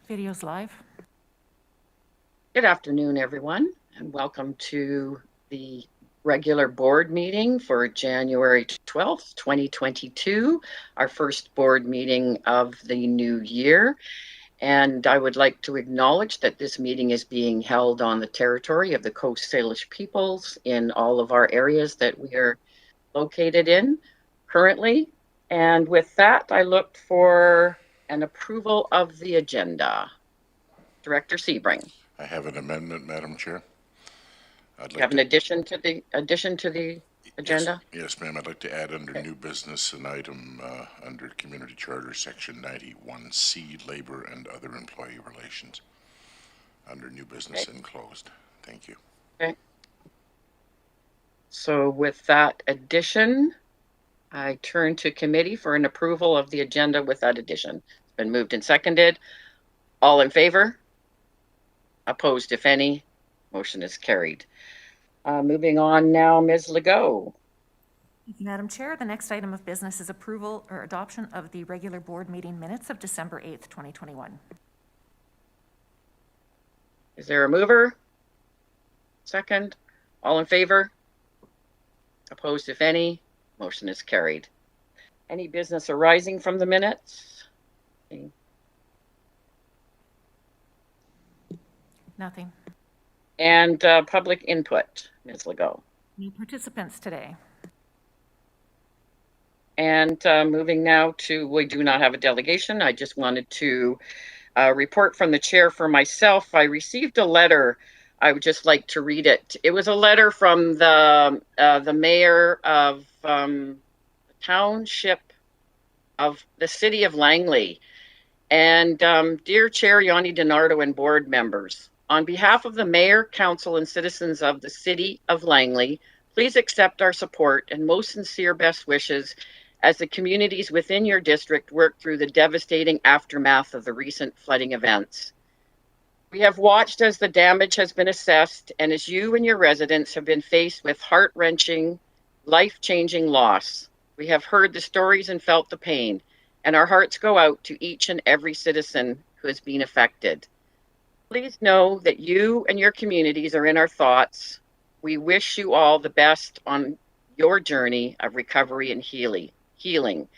Video's live. Good afternoon, everyone, and welcome to the regular board meeting for January 12th, 2022, our first board meeting of the new year. And I would like to acknowledge that this meeting is being held on the territory of the Coast Salish peoples in all of our areas that we are located in currently. And with that, I look for an approval of the agenda. Director Sebring. I have an amendment, Madam Chair. You have an addition to the agenda? Yes, ma'am. I'd like to add under Okay. new business an item under Community Charter, Section 91C, Labor and Other Employee Relations. Under new business and closed. Thank you. Okay. So with that addition, I turn to committee for an approval of the agenda with that addition. It's been moved and seconded. All in favor? Opposed, if any? Motion is carried. Moving on now, Ms. Legault. Thank you, Madam Chair. The next item of business is approval or adoption of the regular board meeting minutes of December 8th, 2021. Is there a mover? Second. All in favor? Opposed, if any? Motion is carried. Any business arising from the minutes? Nothing. And public input, Ms. Legault. No participants today. And moving now to, we do not have a delegation. I just wanted to report from the chair for myself. I received a letter. I would just like to read it. It was a letter from the mayor of the township of the city of Langley. And dear Chair Yanni DiNardo and board members, on behalf of the mayor, council, and citizens of the city of Langley, please accept our support and most sincere best wishes as the communities within your district work through the devastating aftermath of the recent flooding events. We have watched as the damage has been assessed and as you and your residents have been faced with heart-wrenching, life-changing loss. We have heard the stories and felt the pain, and our hearts go out to each and every citizen who has been affected. Please know that you and your communities are in our thoughts. We wish you all the best on your journey of recovery and healing.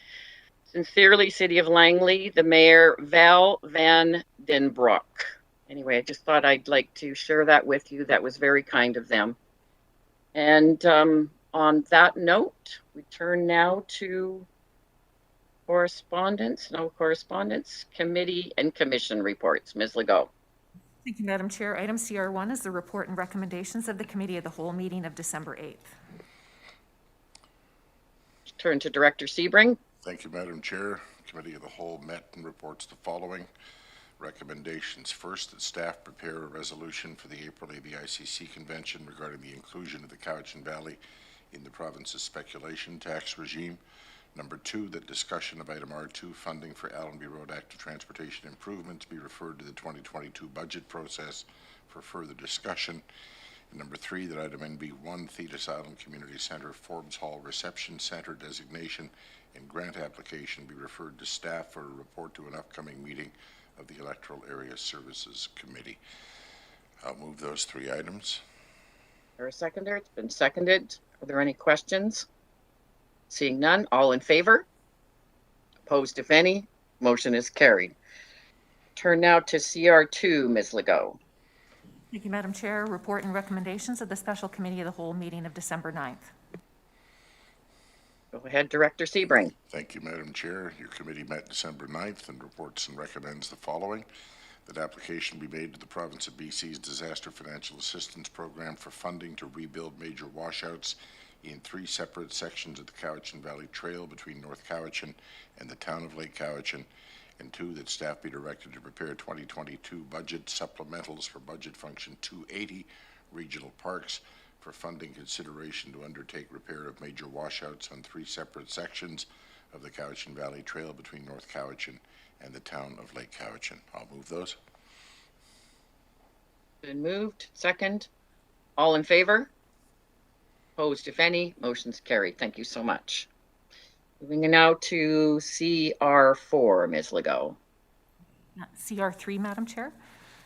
Sincerely, City of Langley, the Mayor, Val Van Den Broek. Anyway, I just thought I'd like to share that with you. That was very kind of them. And on that note, we turn now to correspondence. No correspondence. Committee and commission reports. Ms. Legault. Thank you, Madam Chair. Item CR1 is the report and recommendations of the Committee of the Whole meeting of December 8th. Turn to Director Sebring. Thank you, Madam Chair. Committee of the Whole met and reports the following recommendations. First, that staff prepare a resolution for the April ABICC convention regarding the inclusion of the Cowichan Valley in the province's speculation tax regime. Number two, that discussion of item R2, funding for Allenby Road Active Transportation Improvements, be referred to the 2022 budget process for further discussion. And number three, that item NB1, Thetis Island Community Center Forbes Hall Reception Center designation and grant application be referred to staff for a report to an upcoming meeting of the Electoral Area Services Committee. I'll move those three items. Or a seconder? It's been seconded. Are there any questions? Seeing none, all in favor? Opposed, if any? Motion is carried. Turn now to CR2, Ms. Legault. Thank you, Madam Chair. Report and recommendations of the Special Committee of the Whole meeting of December 9th. Go ahead, Director Sebring. Thank you, Madam Chair. Your committee met December 9th and reports and recommends the following. That application be made to the Province of BC's Disaster Financial Assistance Program for funding to rebuild major washouts in three separate sections of the Cowichan Valley Trail between North Cowichan and the town of Lake Cowichan. And two, that staff be directed to prepare 2022 budget supplementals for budget function 280 regional parks for funding consideration to undertake repair of major washouts on three separate sections of the Cowichan Valley Trail between North Cowichan and the town of Lake Cowichan. I'll move those. Been moved. Second. All in favor? Opposed, if any? Motion's carried. Thank you so much. Moving now to CR4, Ms. Legault. CR3, Madam Chair.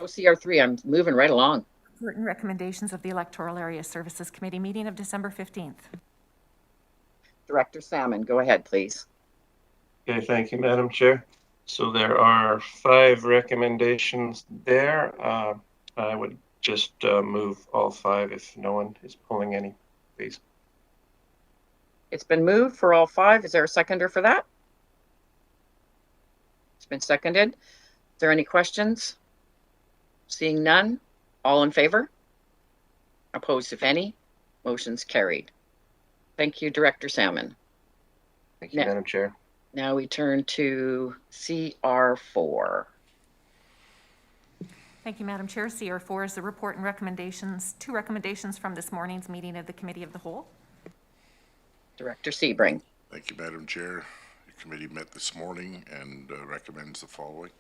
OCR3, I'm moving right along. Report and recommendations of the Electoral Area Services Committee meeting of December 15th. Director Salmon, go ahead, please. Okay, thank you, Madam Chair. So there are 5 recommendations there. I would just move all 5 if no one is pulling any, please. It's been moved for all 5. Is there a seconder for that? It's been seconded. Is there any questions? Seeing none, all in favor? Opposed, if any? Motion's carried. Thank you, Director Salmon. Thank you, Madam Chair. Now we turn to CR4. Thank you, Madam Chair. CR4 is the report and recommendations, 2 recommendations from this morning's meeting of the Committee of the Whole. Director Sebring. Thank you, Madam Chair. The committee met this morning and recommends the following: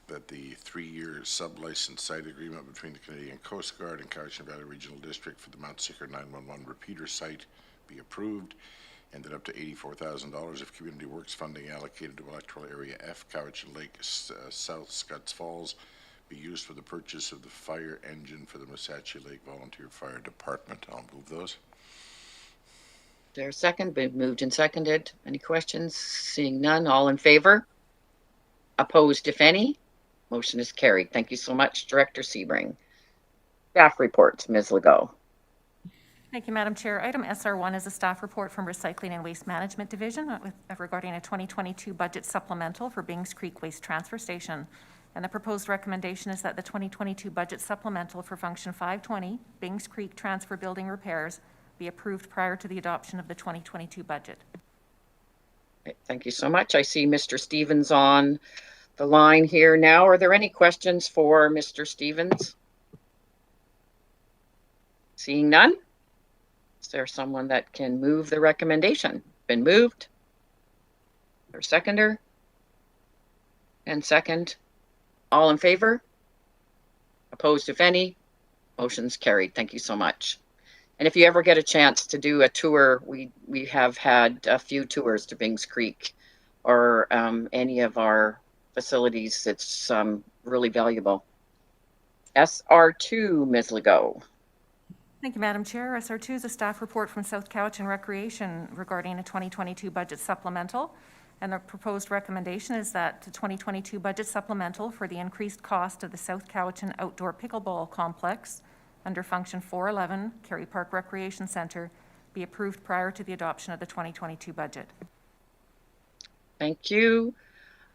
that the 3-year sub-license site agreement between the Canadian Coast Guard and Cowichan Valley Regional District for the Mount Sicker 911 repeater site be approved, and that up to $84,000 of community works funding allocated to electoral area F, Cowichan Lake, South Scotts Falls, be used for the purchase of the fire engine for the Missachi Lake Volunteer Fire Department. I'll move those. Is there a second? Been moved and seconded. Any questions? Seeing none, all in favor? Opposed, if any? Motion is carried. Thank you so much, Director Sebring. Staff reports, Ms. Legault. Thank you, Madam Chair. Item SR1 is a staff report from Recycling and Waste Management Division regarding a 2022 budget supplemental for Bings Creek Waste Transfer Station. And the proposed recommendation is that the 2022 budget supplemental for Function 520, Bings Creek Transfer Building Repairs, be approved prior to the adoption of the 2022 budget. Thank you so much. I see Mr. Stevens on the line here now. Are there any questions for Mr. Stevens? Seeing none? Is there someone that can move the recommendation? Been moved? Or seconder? And second? All in favor? Opposed, if any? Motion's carried. Thank you so much. And if you ever get a chance to do a tour, we have had a few tours to Bings Creek or any of our facilities. It's really valuable. SR2, Ms. Legault. Thank you, Madam Chair. SR2 is a staff report from South Cowichan Recreation regarding a 2022 budget supplemental. And the proposed recommendation is that the 2022 budget supplemental for the increased cost of the South Cowichan Outdoor Pickleball Complex under Function 411, Kerry Park Recreation Centre, be approved prior to the adoption of the 2022 budget. Thank you.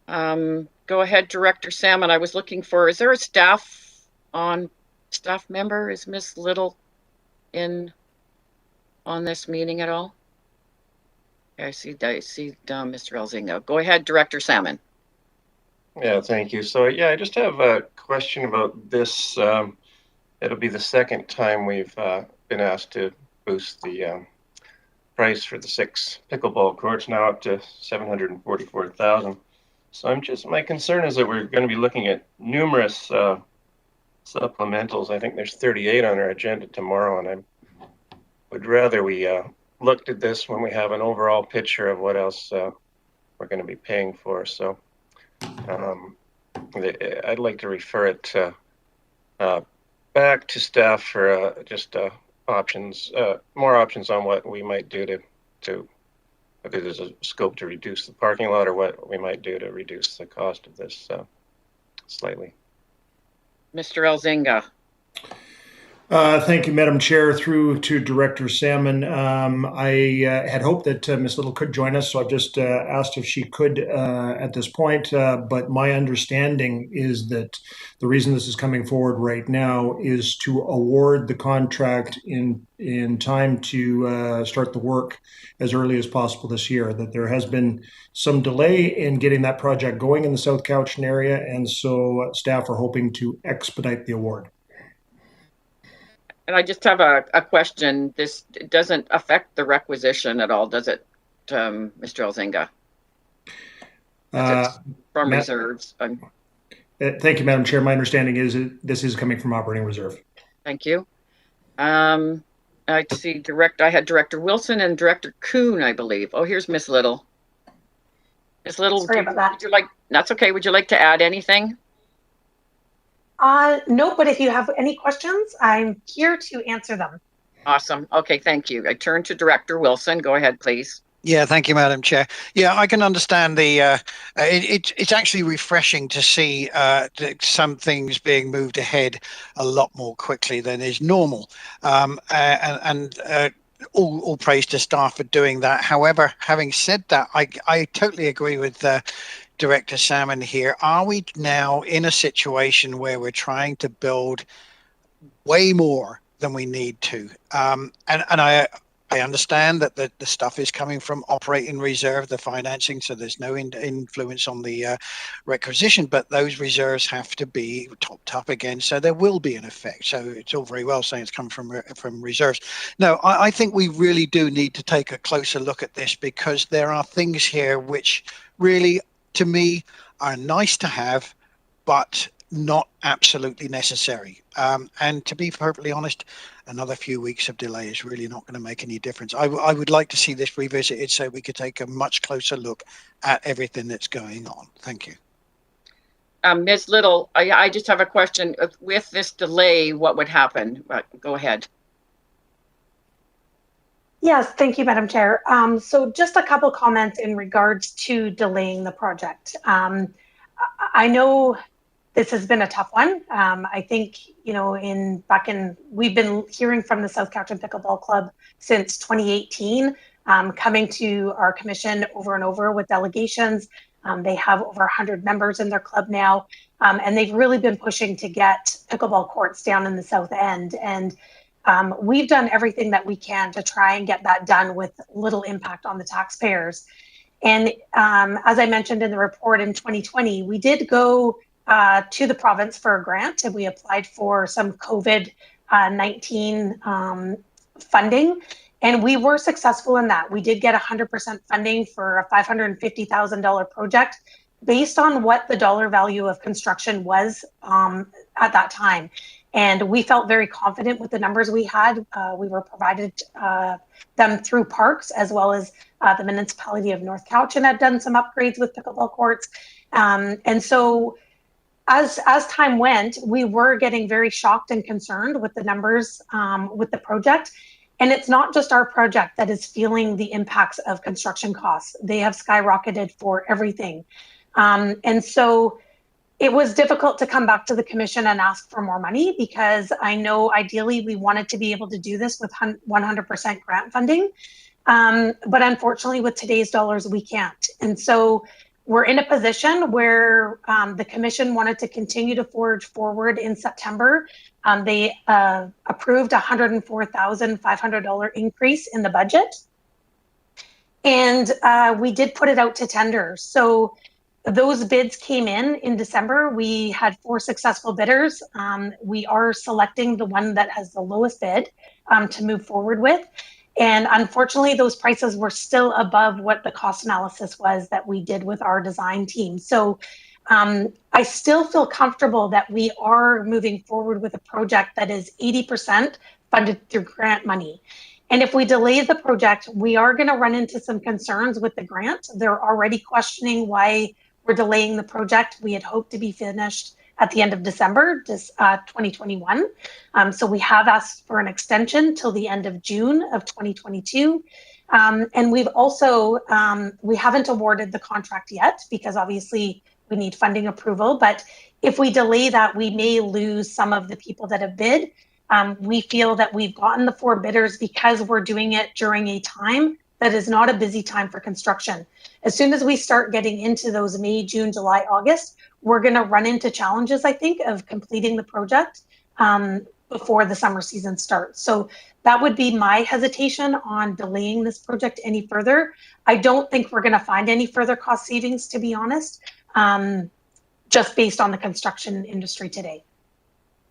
Go ahead, Director Salmon. I was looking for, is there a staff member? Is Ms. Little in on this meeting at all? I see Mr. Elzinga. Go ahead, Director Salmon. Yeah, thank you. So, yeah, I just have a question about this. It'll be the second time we've been asked to boost the price for the 6 pickleball courts, now up to $744,000. So my concern is that we're going to be looking at numerous supplementals. I think there's 38 on our agenda tomorrow, and I would rather we looked at this when we have an overall picture of what else we're going to be paying for. So I'd like to refer it back to staff for just options, more options on what we might do to whether there's a scope to reduce the parking lot or what we might do to reduce the cost of this slightly. Mr. Elzinga. Thank you, Madam Chair. Through to Director Salmon. I had hoped that Ms. Little could join us, so I've just asked if she could at this point. But my understanding is that the reason this is coming forward right now is to award the contract in time to start the work as early as possible this year. That there has been some delay in getting that project going in the South Cowichan area, and so staff are hoping to expedite the award. And I just have a question. This doesn't affect the requisition at all, does it, Mr. Elzinga? From reserves. Thank you, Madam Chair. My understanding is that this is coming from operating reserve. Thank you. I see I had Director Wilson and Director Kuhn, I believe. Oh, here's Ms. Little. Ms. Little, Sorry about that. that's okay. Would you like to add anything? No, but if you have any questions, I'm here to answer them. Awesome. Okay, thank you. I turn to Director Wilson. Go ahead, please. Yeah, thank you, Madam Chair. Yeah, I can understand it's actually refreshing to see some things being moved ahead a lot more quickly than is normal. All praise to staff for doing that. However, having said that, I totally agree with Director Salmon here. Are we now in a situation where we're trying to build way more than we need to? I understand that the stuff is coming from operating reserve, the financing, so there's no influence on the requisition, but those reserves have to be topped up again, so there will be an effect. So it's all very well saying it's come from reserves. No, I think we really do need to take a closer look at this, because there are things here which really, to me, are nice to have, but not absolutely necessary. And to be perfectly honest, another few weeks of delay is really not going to make any difference. I would like to see this revisited so we could take a much closer look at everything that's going on. Thank you. Ms. Little, I just have a question. With this delay, what would happen? Go ahead. Yes, thank you, Madam Chair. So just a couple comments in regards to delaying the project. I know this has been a tough one. I think, we've been hearing from the South Cowichan Pickleball Club since 2018, coming to our commission over and over with delegations. They have over 100 members in their club now, and they've really been pushing to get pickleball courts down in the South End. And we've done everything that we can to try and get that done with little impact on the taxpayers. And as I mentioned in the report in 2020, we did go to the province for a grant, and we applied for some COVID-19 funding, and we were successful in that. We did get 100% funding for a $550,000 project based on what the dollar value of construction was at that time. And we felt very confident with the numbers we had. We were provided them through parks, as well as the municipality of North Cowichan had done some upgrades with pickleball courts. And so as time went, we were getting very shocked and concerned with the numbers with the project. And it's not just our project that is feeling the impacts of construction costs. They have skyrocketed for everything. And so it was difficult to come back to the commission and ask for more money, because I know ideally we wanted to be able to do this with 100% grant funding. But unfortunately, with today's dollars, we can't. And so we're in a position where the commission wanted to continue to forge forward in September. They approved a $104,500 increase in the budget. And we did put it out to tender. So those bids came in December. We had 4 successful bidders. We are selecting the one that has the lowest bid to move forward with. And unfortunately, those prices were still above what the cost analysis was that we did with our design team. So I still feel comfortable that we are moving forward with a project that is 80% funded through grant money. And if we delay the project, we are going to run into some concerns with the grant. They're already questioning why we're delaying the project. We had hoped to be finished at the end of December 2021. So we have asked for an extension till the end of June of 2022. And we've also, we haven't awarded the contract yet, because obviously we need funding approval. But if we delay that, we may lose some of the people that have bid. We feel that we've gotten the 4 bidders because we're doing it during a time that is not a busy time for construction. As soon as we start getting into those May, June, July, August, we're going to run into challenges, I think, of completing the project before the summer season starts. So that would be my hesitation on delaying this project any further. I don't think we're going to find any further cost savings, to be honest, just based on the construction industry today.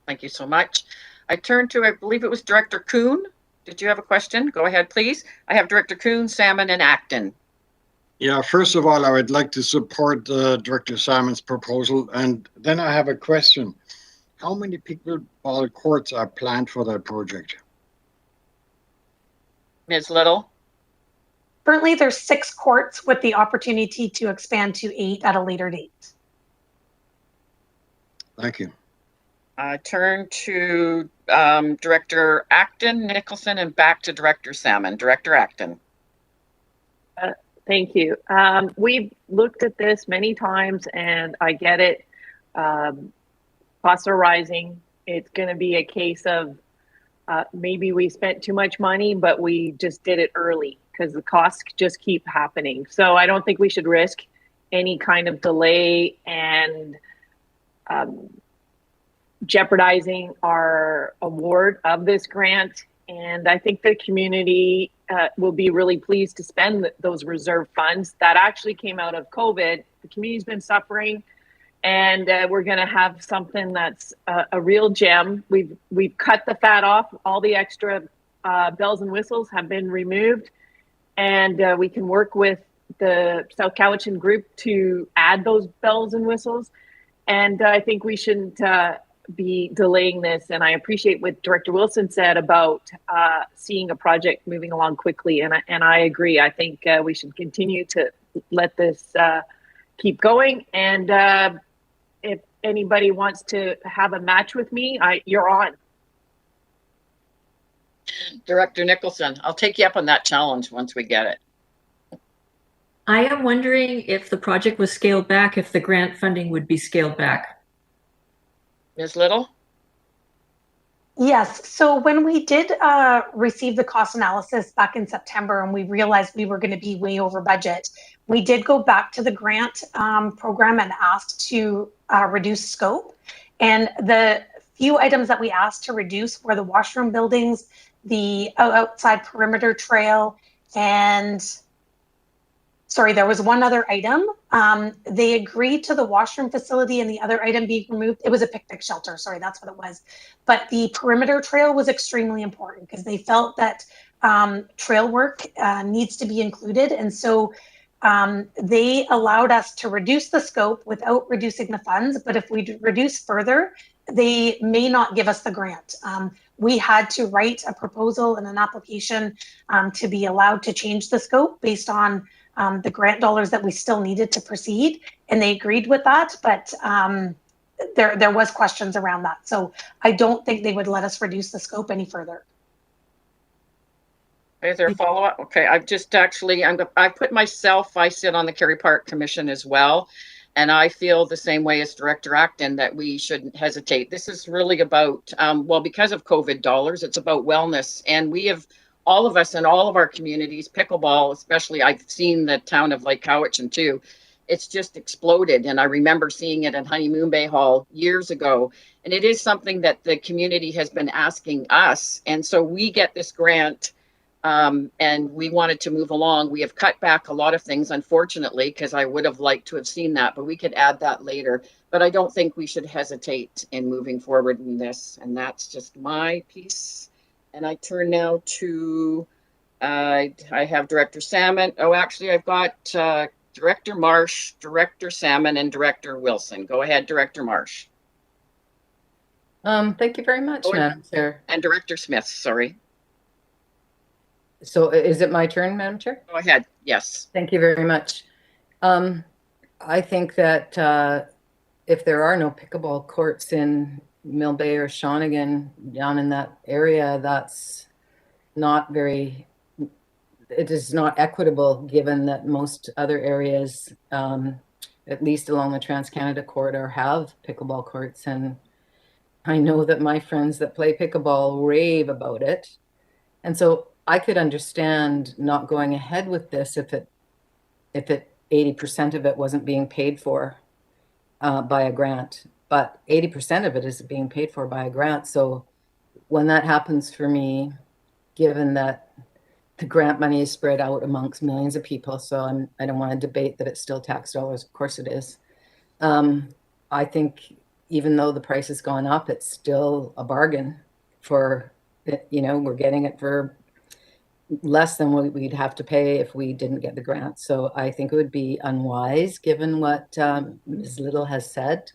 Thank you so much. I turn to, I believe it was Director Kuhn. Did you have a question? Go ahead, please. I have Director Kuhn, Salmon, and Acton. Yeah, first of all, I would like to support Director Salmon's proposal. And then I have a question. How many pickleball courts are planned for that project? Ms. Little? Currently, there's 6 courts with the opportunity to expand to 8 at a later date. Thank you. Turn to Director Acton, Nicholson, and back to Director Salmon. Director Acton. Thank you. We've looked at this many times, and I get it. Costs are rising. It's going to be a case of maybe we spent too much money, but we just did it early because the costs just keep happening. So I don't think we should risk any kind of delay and jeopardizing our award of this grant. And I think the community will be really pleased to spend those reserve funds that actually came out of COVID. The community's been suffering, and we're going to have something that's a real gem. We've cut the fat off. All the extra bells and whistles have been removed, and we can work with the South Cowichan group to add those bells and whistles. And I think we shouldn't be delaying this. And I appreciate what Director Wilson said about seeing a project moving along quickly. And I agree. I think we should continue to let this keep going. And if anybody wants to have a match with me, you're on. Director Nicholson, I'll take you up on that challenge once we get it. I am wondering if the project was scaled back, if the grant funding would be scaled back. Ms. Little? Yes. So when we did receive the cost analysis back in September and we realized we were going to be way over budget, we did go back to the grant program and asked to reduce scope. And the few items that we asked to reduce were the washroom buildings, the outside perimeter trail, and there was one other item. They agreed to the washroom facility and the other item being removed. It was a picnic shelter. Sorry, that's what it was. But the perimeter trail was extremely important because they felt that trail work needs to be included. And so they allowed us to reduce the scope without reducing the funds. But if we reduce further, they may not give us the grant. We had to write a proposal and an application to be allowed to change the scope based on the grant dollars that we still needed to proceed, and they agreed with that, but there was questions around that. So I don't think they would let us reduce the scope any further. Is there a follow-up? Okay, I've just actually, I put myself, I sit on the Kerry Park Commission as well, and I feel the same way as Director Acton that we shouldn't hesitate. This is really about, well, because of COVID dollars, it's about wellness, and we have all of us in all of our communities, pickleball, especially, I've seen the town of Lake Cowichan too. It's just exploded. And I remember seeing it in Honeymoon Bay Hall years ago. And it is something that the community has been asking us. And so we get this grant and we wanted to move along. We have cut back a lot of things, unfortunately, because I would have liked to have seen that, but we could add that later. But I don't think we should hesitate in moving forward in this. And that's just my piece. And I turn now to, I have Director Salmon. Oh, actually, I've got Director Marsh, Director Salmon, and Director Wilson. Go ahead, Director Marsh. Thank you very much, Madam Chair. And Director Smith, sorry. So is it my turn, Madam Chair? Go ahead, yes. Thank you very much. I think that if there are no pickleball courts in Mill Bay or Shawnigan down in that area, that's not very, it is not equitable given that most other areas, at least along the Trans-Canada corridor, have pickleball courts. And I know that my friends that play pickleball rave about it. And so I could understand not going ahead with this if 80% of it wasn't being paid for by a grant. But 80% of it is being paid for by a grant. So when that happens for me, given that the grant money is spread out amongst millions of people, so I don't want to debate that it's still tax dollars. Of course it is. I think even though the price has gone up, it's still a bargain for, we're getting it for less than what we'd have to pay if we didn't get the grant. So I think it would be unwise, given what Ms. Little has said,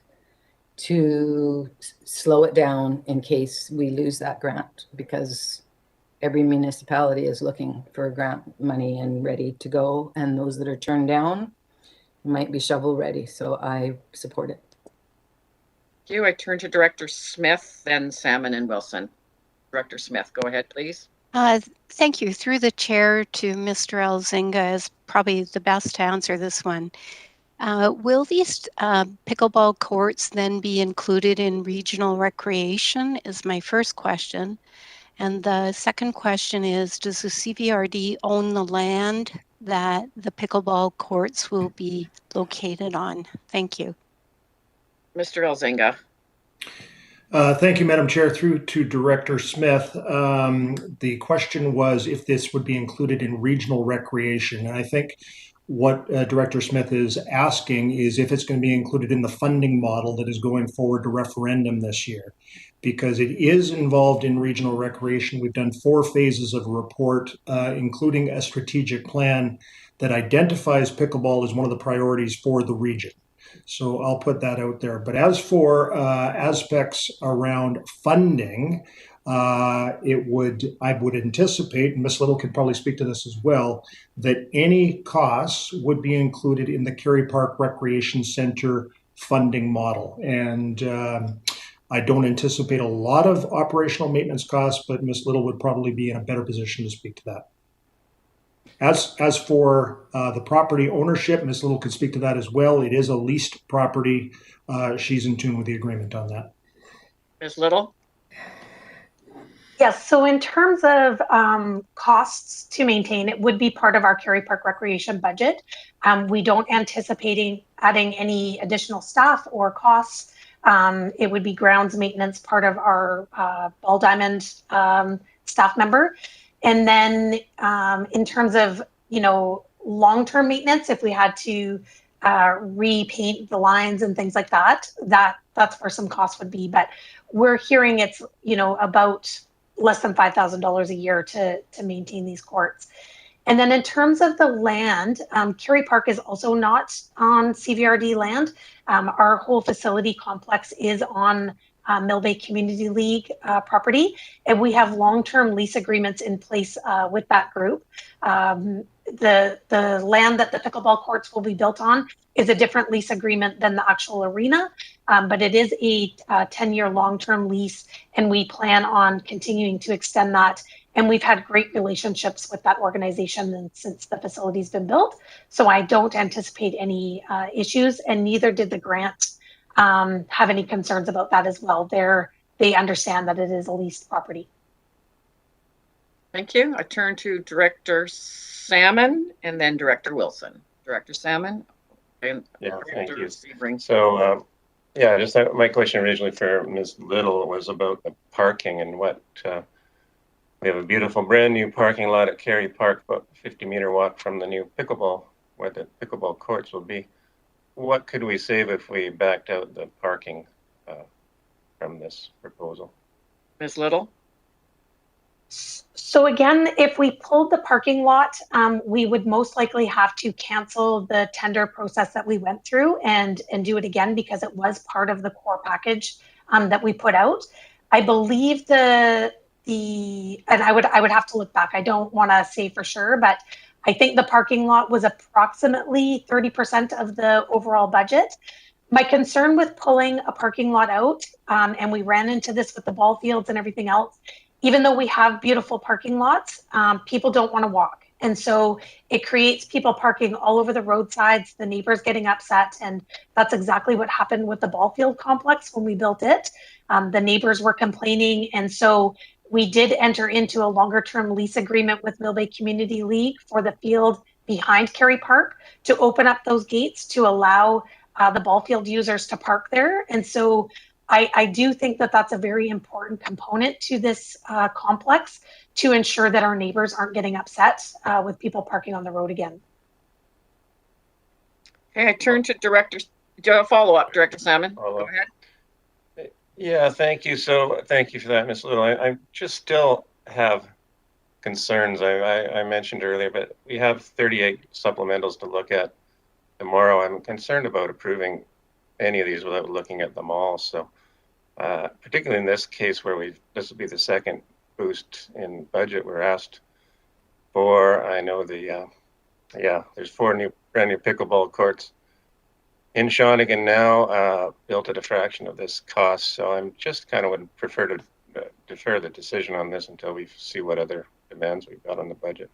to slow it down in case we lose that grant, because every municipality is looking for grant money and ready to go, and those that are turned down might be shovel ready. So I support it. you. I turn to Director Smith, then Salmon and Wilson. Director Smith, go ahead, please. Thank you. Through the chair to Mr. Elzinga is probably the best to answer this one. Will these pickleball courts then be included in regional recreation is my first question. And the second question is, does the CVRD own the land that the pickleball courts will be located on? Thank you. Mr. Elzinga. Thank you, Madam Chair. Through to Director Smith. The question was if this would be included in regional recreation. And I think what Director Smith is asking is if it's going to be included in the funding model that is going forward to referendum this year, because it is involved in regional recreation. We've done 4 phases of a report, including a strategic plan that identifies pickleball as one of the priorities for the region. So I'll put that out there. But as for aspects around funding, I would anticipate, and Ms. Little could probably speak to this as well, that any costs would be included in the Kerry Park Recreation Center funding model. And I don't anticipate a lot of operational maintenance costs, but Ms. Little would probably be in a better position to speak to that. As for the property ownership, Ms. Little could speak to that as well. It is a leased property. She's in tune with the agreement on that. Ms. Little? Yes, so in terms of costs to maintain, it would be part of our Kerry Park Recreation budget. We don't anticipate adding any additional staff or costs. It would be grounds maintenance, part of our Ball Diamond staff member. And then in terms of, long-term maintenance, if we had to repaint the lines and things like that, that's where some costs would be. But we're hearing it's, about less than $5,000 a year to maintain these courts. And then in terms of the land, Kerry Park is also not on CVRD land. Our whole facility complex is on Mill Bay Community League property, and we have long-term lease agreements in place with that group. The land that the pickleball courts will be built on is a different lease agreement than the actual arena, but it is a 10-year long-term lease, and we plan on continuing to extend that. And we've had great relationships with that organization since the facility's been built. So I don't anticipate any issues, and neither did the grant have any concerns about that as well. They understand that it is a leased property. Thank you. I turn to Director Salmon and then Director Wilson. Director Salmon. And yeah, thank you. Sebring. So, just my question originally for Ms. Little was about the parking and what we have a beautiful brand new parking lot at Kerry Park, about a 50-meter walk from the new pickleball, where the pickleball courts will be. What could we save if we backed out the parking from this proposal? Ms. Little? So again, if we pulled the parking lot, we would most likely have to cancel the tender process that we went through and do it again, because it was part of the core package that we put out. I believe and I would have to look back. I don't want to say for sure, but I think the parking lot was approximately 30% of the overall budget. My concern with pulling a parking lot out, and we ran into this with the ball fields and everything else, even though we have beautiful parking lots, people don't want to walk. And so it creates people parking all over the roadsides, the neighbors getting upset. And that's exactly what happened with the ball field complex when we built it. The neighbors were complaining. And so we did enter into a longer term lease agreement with Mill Bay Community League for the field behind Kerry Park to open up those gates to allow the ball field users to park there. And so I do think that that's a very important component to this complex to ensure that our neighbors aren't getting upset with people parking on the road again. Okay, I turn to Director. Do you have a follow-up, Director Salmon? Go ahead. Yeah, thank you. So thank you for that, Ms. Little. I just still have concerns. I mentioned earlier, but we have 38 supplementals to look at tomorrow. I'm concerned about approving any of these without looking at them all. So particularly in this case where this will be the second boost in budget we're asked for. I know there's 4 brand new pickleball courts in Shawnigan now, built at a fraction of this cost. So I'm just kind of would prefer to defer the decision on this until we see what other demands we've got on the budget.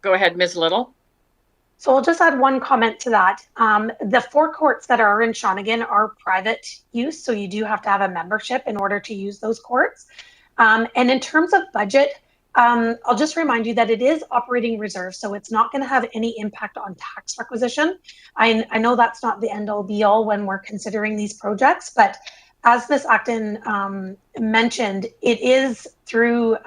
Go ahead, Ms. Little. So I'll just add one comment to that. The 4 courts that are in Shawnigan are private use, so you do have to have a membership in order to use those courts. And in terms of budget, I'll just remind you that it is operating reserve, so it's not going to have any impact on tax requisition. I know that's not the end all be all when we're considering these projects, but as Ms. Acton mentioned, it is through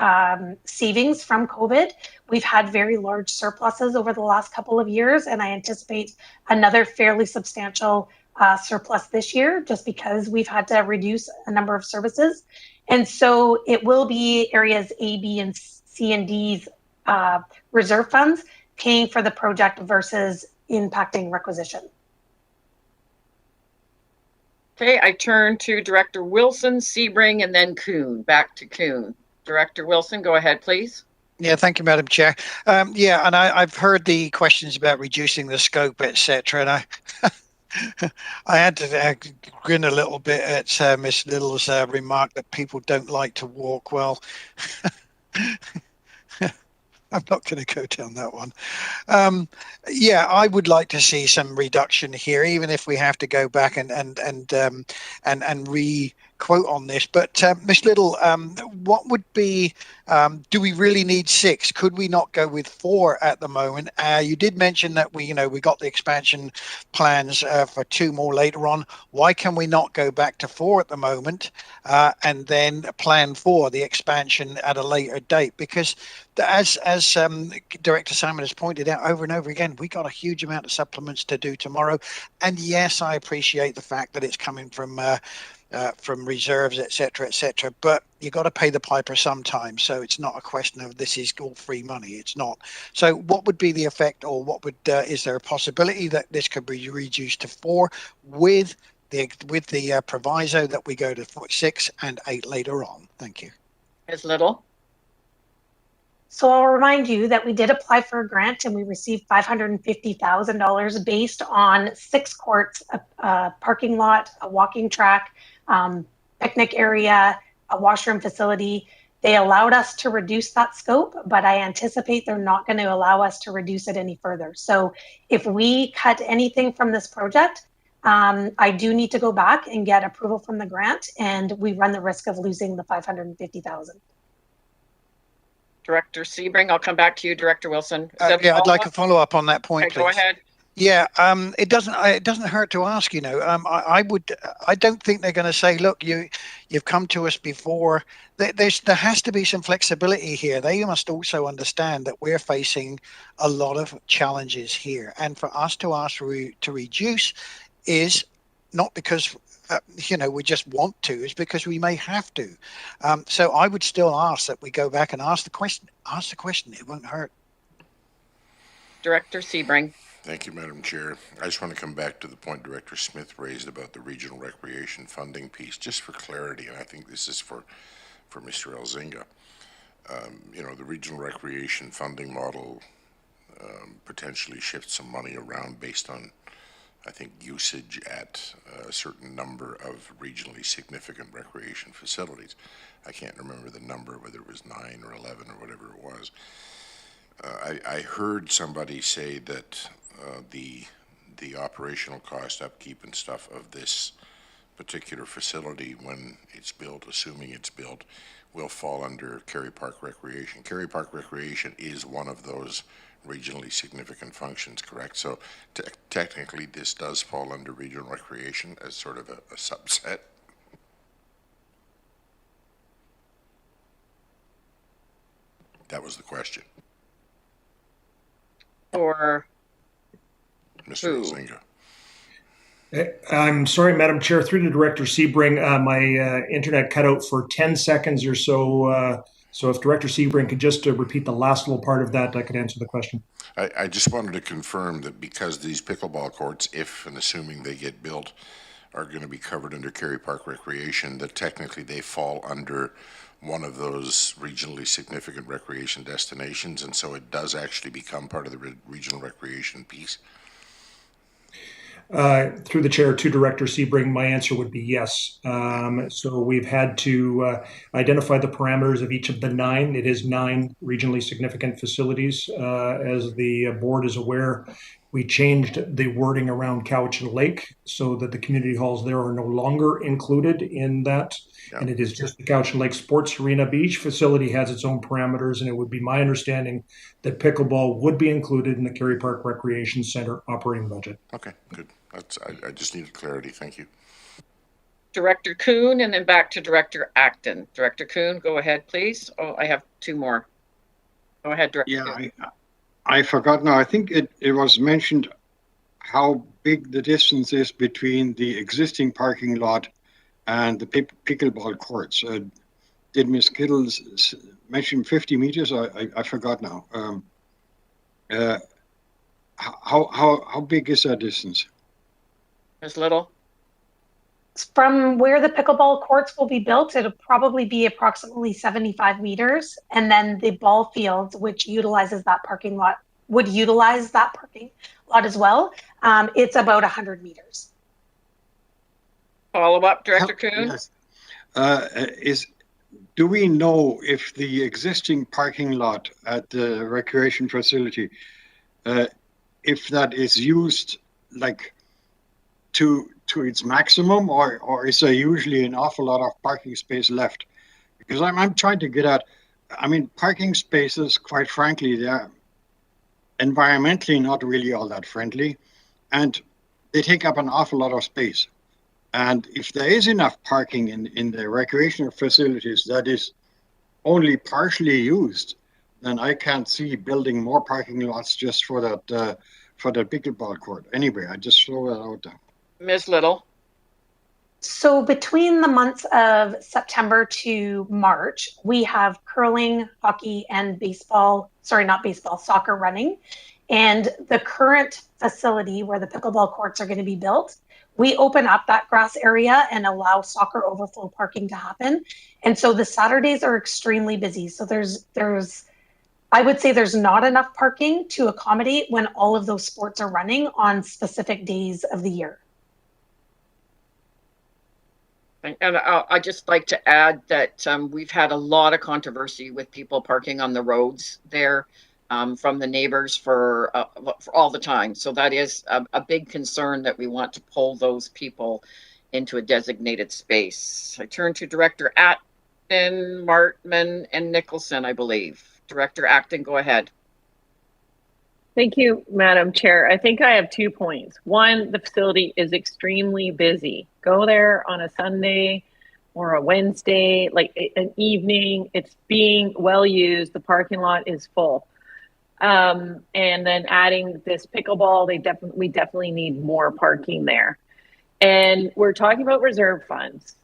savings from COVID. We've had very large surpluses over the last couple of years, and I anticipate another fairly substantial surplus this year, just because we've had to reduce a number of services. And so it will be areas A, B, and C and D's reserve funds paying for the project versus impacting requisition. Okay, I turn to Director Wilson, Sebring, and then Kuhn. Back to Kuhn. Director Wilson, go ahead, please. Yeah, thank you, Madam Chair. Yeah, and I've heard the questions about reducing the scope, etc. And I had to grin a little bit at Miss Little's remark that people don't like to walk. Well, I'm not going to go down that one. Yeah, I would like to see some reduction here, even if we have to go back and re-quote on this. But Ms. Little, what would be? Do we really need 6? Could we not go with 4 at the moment? You did mention that we got the expansion plans for 2 more later on. Why can we not go back to 4 at the moment and then plan for the expansion at a later date? Because as Director Salmon has pointed out over and over again, we got a huge amount of supplements to do tomorrow. And yes, I appreciate the fact that it's coming from reserves, etc., etc. But you got to pay the piper sometime. So it's not a question of this is all free money. It's not. So what would be the effect, or what would is there a possibility that this could be reduced to 4 with the proviso that we go to 6 and 8 later on? Thank you. Ms. Little. So I'll remind you that we did apply for a grant and we received $550,000 based on 6 courts, a parking lot, a walking track, picnic area, a washroom facility. They allowed us to reduce that scope, but I anticipate they're not going to allow us to reduce it any further. So if we cut anything from this project, I do need to go back and get approval from the grant, and we run the risk of losing the $550,000. Director Sebring, I'll come back to you. Director Wilson. Yeah, I'd like a follow up on that point, okay, please. Go ahead. Yeah, it doesn't hurt to ask. I don't think they're going to say, look, you've come to us before. There has to be some flexibility here. They must also understand that we're facing a lot of challenges here, and for us to ask to reduce is not because we just want to, is because we may have to. So I would still ask that we go back and ask the question. It won't hurt. Director Sebring. Thank you, Madam Chair. I just want to come back to the point Director Smith raised about the regional recreation funding piece, just for clarity, and I think this is for Mr. Elzinga. The regional recreation funding model potentially shifts some money around based on, I think, usage at a certain number of regionally significant recreation facilities. I can't remember the number, whether it was 9 or 11 or whatever it was. I heard somebody say that the operational cost, upkeep and stuff of this particular facility, when it's built, assuming it's built, will fall under Kerry Park Recreation. Kerry Park Recreation is one of those regionally significant functions, correct? So technically this does fall under regional recreation as sort of a subset. That was the question. For Mr. Elzinga. I'm sorry, Madam Chair, through to Director Sebring, my internet cut out for 10 seconds or so. So if Director Sebring could just repeat the last little part of that, I could answer the question. I just wanted to confirm that because these pickleball courts, if and assuming they get built, are going to be covered under Kerry Park Recreation, that technically they fall under one of those regionally significant recreation destinations, and so it does actually become part of the regional recreation piece. Through the chair to Director Sebring, my answer would be yes. So we've had to identify the parameters of each of the 9. It is 9 regionally significant facilities. As the board is aware, we changed the wording around Cowichan Lake so that the community halls there are no longer included in that. Yeah. And it is just the Cowichan Lake Sports Arena. Each facility has its own parameters, and it would be my understanding that pickleball would be included in the Kerry Park Recreation Center operating budget. Okay, good. I just needed clarity. Thank you. Director Kuhn, and then back to Director Acton. Director Kuhn, go ahead, please. Oh, I have 2 more. Go ahead, Director Kuhn. I forgot now. I think it was mentioned how big the distance is between the existing parking lot and the pickleball courts. Did Ms. Kittle mention 50 meters? I forgot now. How big is that distance? Ms. Little? From where the pickleball courts will be built, it'll probably be approximately 75 meters. And then the ball fields, which utilizes that parking lot, would utilize that parking lot as well. It's about 100 meters. Follow up, Director Kuhn? Yes. Do we know if the existing parking lot at the recreation facility, if that is used like to its maximum, or is there usually an awful lot of parking space left? Because I'm trying to get at, I mean, parking spaces, quite frankly, they're environmentally not really all that friendly, and they take up an awful lot of space. And if there is enough parking in the recreational facilities that is only partially used, then I can't see building more parking lots just for that pickleball court. Anyway, I just throw that out there. Ms. Little? So between the months of September to March, we have curling, hockey, and soccer running. And the current facility where the pickleball courts are going to be built, we open up that grass area and allow soccer overflow parking to happen. And so the Saturdays are extremely busy. So I would say there's not enough parking to accommodate when all of those sports are running on specific days of the year. And I'd just like to add that we've had a lot of controversy with people parking on the roads there from the neighbors for all the time. So that is a big concern that we want to pull those people into a designated space. I turn to Director Acton, Martman, and Nicholson, I believe. Director Acton, go ahead. Thank you, Madam Chair. I think I have 2 points. One, the facility is extremely busy. Go there on a Sunday or a Wednesday, like an evening. It's being well used. The parking lot is full. And then adding this pickleball, we definitely need more parking there. And we're talking about reserve funds.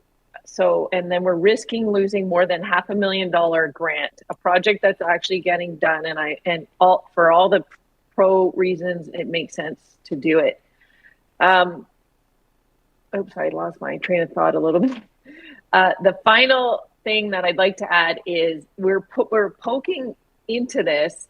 So, and then we're risking losing more than $500,000 grant, a project that's actually getting done. For all the pro reasons, it makes sense to do it. Oops, I lost my train of thought a little bit. The final thing that I'd like to add is we're poking into this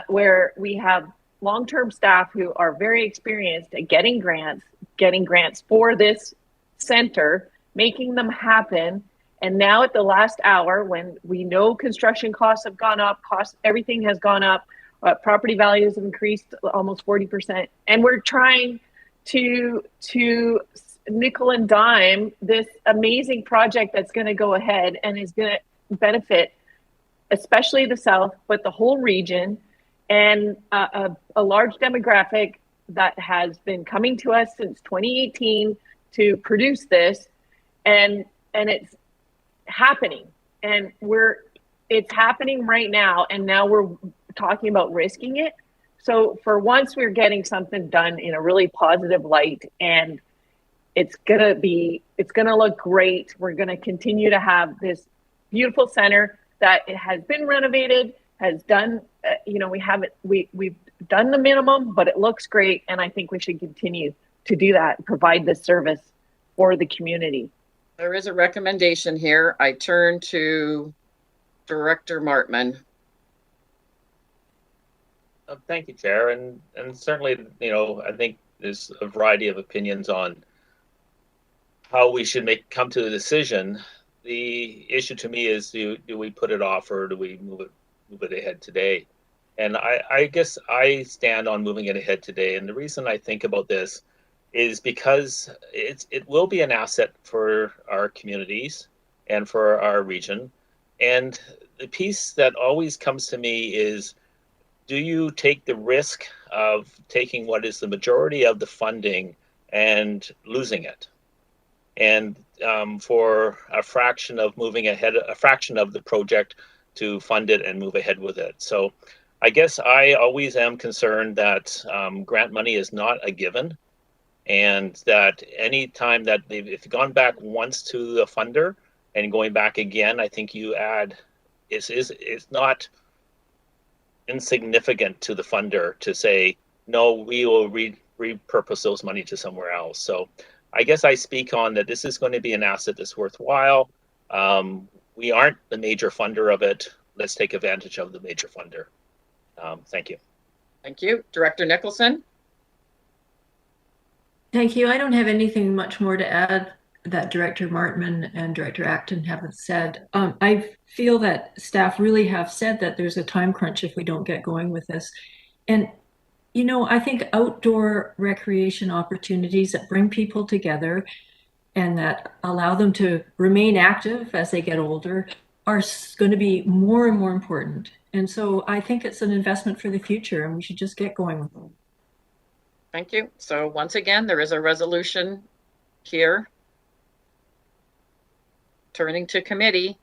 where we have long-term staff who are very experienced at getting grants for this center, making them happen. And now at the last hour, when we know construction costs have gone up, everything has gone up, property values have increased almost 40%, and we're trying to nickel and dime this amazing project that's going to go ahead and is going to benefit especially the South, but the whole region, and a large demographic that has been coming to us since 2018 to produce this, and it's happening, and it's happening right now, and now we're talking about risking it. So for once, we're getting something done in a really positive light, and it's gonna look great. We're gonna continue to have this beautiful center that it has been renovated, has done, we've done the minimum, but it looks great, and I think we should continue to do that, provide this service for the community. There is a recommendation here. I turn to Director Martman. Thank you, Chair, and certainly, I think there's a variety of opinions on how we should come to the decision. The issue to me is, do we put it off, or do we move it ahead today? And I guess I stand on moving it ahead today. And the reason I think about this is because it will be an asset for our communities and for our region. And the piece that always comes to me is, do you take the risk of taking what is the majority of the funding and losing it? And for a fraction of moving ahead, a fraction of the project to fund it and move ahead with it. So I guess I always am concerned that grant money is not a given, and that any time that if you've gone back once to the funder and going back again, I think you add, it's not insignificant to the funder to say, no, we will repurpose those money to somewhere else. So I guess I speak on that this is going to be an asset that's worthwhile. We aren't the major funder of it. Let's take advantage of the major funder. Thank you. Thank you. Director Nicholson? Thank you. I don't have anything much more to add that Director Martman and Director Acton haven't said. I feel that staff really have said that there's a time crunch if we don't get going with this. And, you know, I think outdoor recreation opportunities that bring people together and that allow them to remain active as they get older are going to be more and more important. And so I think it's an investment for the future, and we should just get going with them. Thank you. So once again, there is a resolution here. Turning to committee.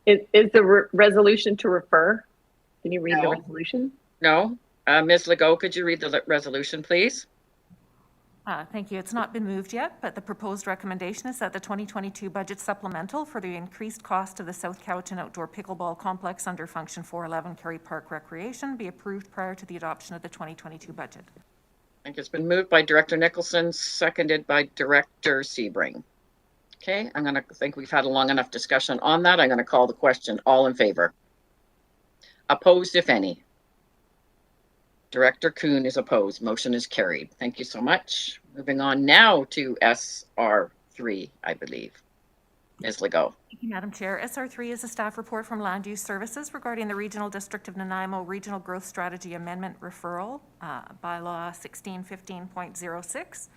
Is the resolution to refer? Can you read No. the resolution? No. Ms. Legault, could you read the resolution, please? Thank you. It's not been moved yet, but the proposed recommendation is that the 2022 budget supplemental for the increased cost of the South Cowichan Outdoor Pickleball Complex under Function 411 Kerry Park Recreation be approved prior to the adoption of the 2022 budget. I think it's been moved by Director Nicholson, seconded by Director Sebring. Okay, I think we've had a long enough discussion on that. I'm going to call the question. All in favor? Opposed, if any? Director Kuhn is opposed. Motion is carried. Thank you so much. Moving on now to SR3, I believe. Ms. Legault. Thank you, Madam Chair. SR3 is a staff report from Land Use Services regarding the Regional District of Nanaimo Regional Growth Strategy Amendment Referral, Bylaw 1615.06.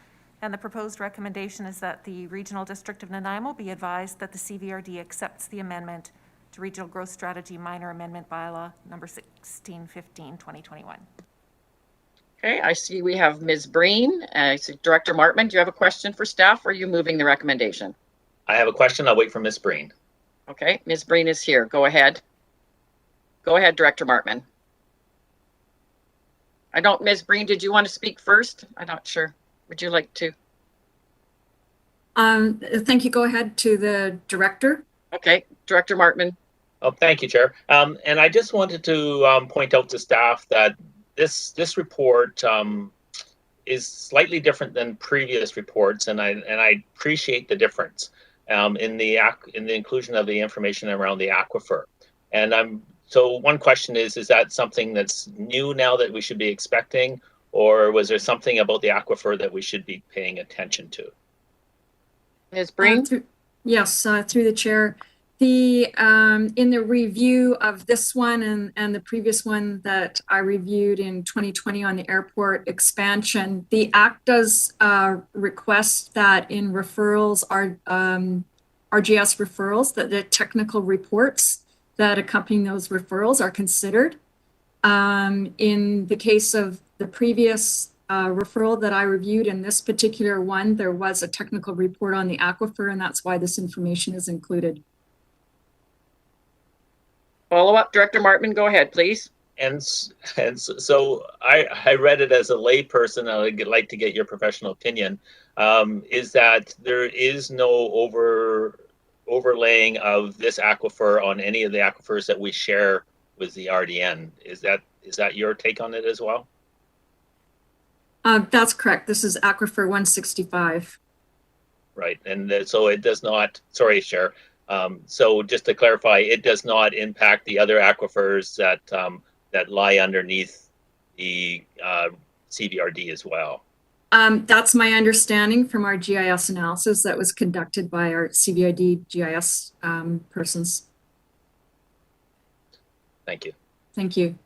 And the proposed recommendation is that the Regional District of Nanaimo be advised that the CVRD accepts the amendment to Regional Growth Strategy Minor Amendment Bylaw number 1615-2021. Okay, I see we have Ms. Breen. I see Director Martman. Do you have a question for staff, or are you moving the recommendation? I have a question. I'll wait for Ms. Breen. Okay, Ms. Breen is here. Go ahead. Go ahead, Director Martman. Ms. Breen, did you want to speak first? I'm not sure. Would you like to? Thank you. Go ahead to the director. Okay, Director Martman. Oh, thank you, Chair. And I just wanted to point out to staff that this report is slightly different than previous reports, and I appreciate the difference in the inclusion of the information around the aquifer. And so one question is that something that's new now that we should be expecting, or was there something about the aquifer that we should be paying attention to? Ms. Breen? Yes, through the chair. In the review of this one and the previous one that I reviewed in 2020 on the airport expansion, the Act does request that in referrals, RGS referrals, that the technical reports that accompany those referrals are considered. In the case of the previous referral that I reviewed, in this particular one, there was a technical report on the aquifer, and that's why this information is included. Follow up, Director Martman, go ahead, please. And so I read it as a layperson. I'd like to get your professional opinion. Is that there is no overlaying of this aquifer on any of the aquifers that we share with the RDN. Is that your take on it as well? That's correct. This is aquifer 165. Right, and so it does not. Sorry, Chair. So just to clarify, it does not impact the other aquifers that lie underneath the CVRD as well. That's my understanding from our GIS analysis that was conducted by our CVID GIS persons. Thank you. Thank you.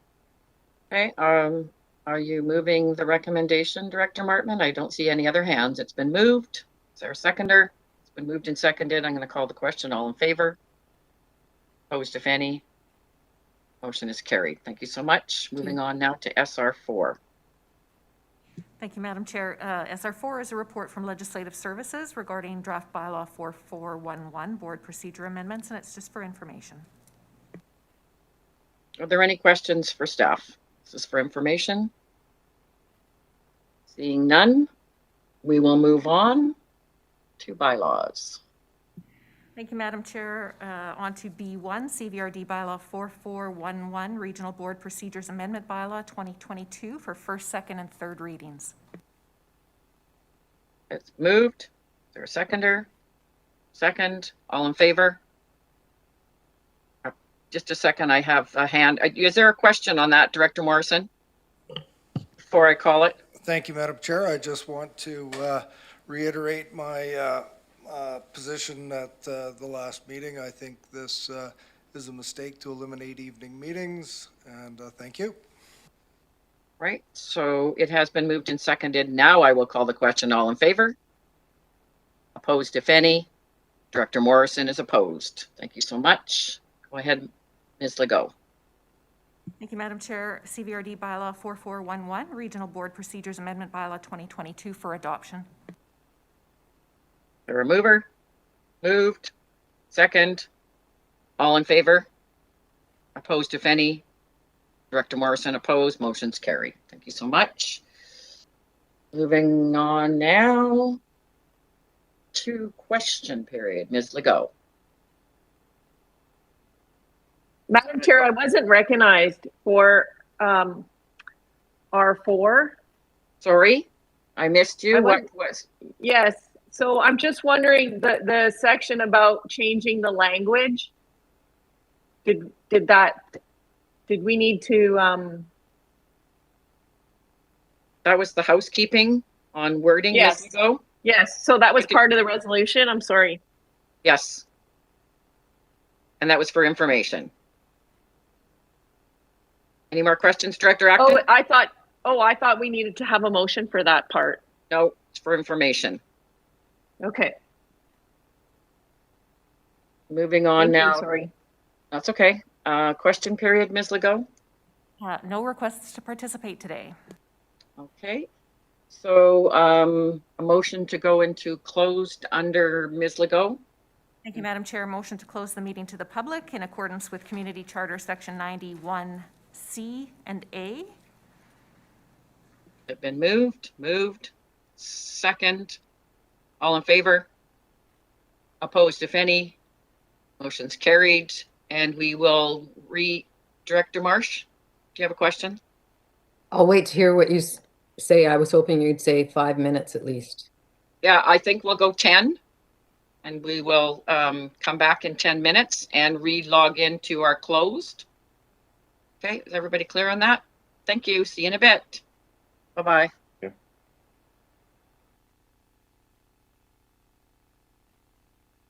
Okay, are you moving the recommendation, Director Martman? I don't see any other hands. It's been moved. Is there a seconder? It's been moved and seconded. I'm going to call the question. All in favor? Opposed, if any? Motion is carried. Thank you so much. Moving on now to SR4. Thank you, Madam Chair. SR4 is a report from Legislative Services regarding draft bylaw 4411 board procedure amendments, and it's just for information. Are there any questions for staff? This is for information. Seeing none, we will move on to bylaws. Thank you, Madam Chair. On to B1, CVRD bylaw 4411, Regional Board Procedures Amendment Bylaw 2022 for first, second, and third readings. It's moved. Is there a seconder? Second. All in favor? Just a second, I have a hand. Is there a question on that, Director Morrison, before I call it? Thank you, Madam Chair. I just want to reiterate my position at the last meeting. I think this is a mistake to eliminate evening meetings, and thank you. Right, so it has been moved and seconded. Now I will call the question. All in favor? Opposed, if any? Director Morrison is opposed. Thank you so much. Go ahead, Ms. Legault. Thank you, Madam Chair. CVRD bylaw 4411, Regional Board Procedures Amendment Bylaw 2022 for adoption. The remover, moved, second, all in favor? Opposed, if any? Director Morrison opposed, motion's carried. Thank you so much. Moving on now to question period. Ms. Legault. Madam Chair, I wasn't recognized for R4. Sorry, I missed you. What wasn't- was? Yes, so I'm just wondering, the section about changing the language, did we need to, That was the housekeeping on wording, Yes. Ms. Legault? yes, so that was part of the resolution, I'm sorry. Yes. And that was for information. Any more questions, Director Acton? I thought we needed to have a motion for that part. No, it's for information. Okay. Moving on Thank you, now. sorry. That's okay. Question period, Ms. Legault? No requests to participate today. Okay. So a motion to go into closed under Ms. Legault? Thank you, Madam Chair. Motion to close the meeting to the public in accordance with Community Charter Section 91C and A. Have been moved. Second. All in favor? Opposed, if any? Motion's carried. And we will Director Marsh, do you have a question? I'll wait to hear what you say. I was hoping you'd say 5 minutes at least. Yeah, I think we'll go 10. And we will come back in 10 minutes and re-log into our closed. Okay, is everybody clear on that? Thank you. See you in a bit. Bye-bye.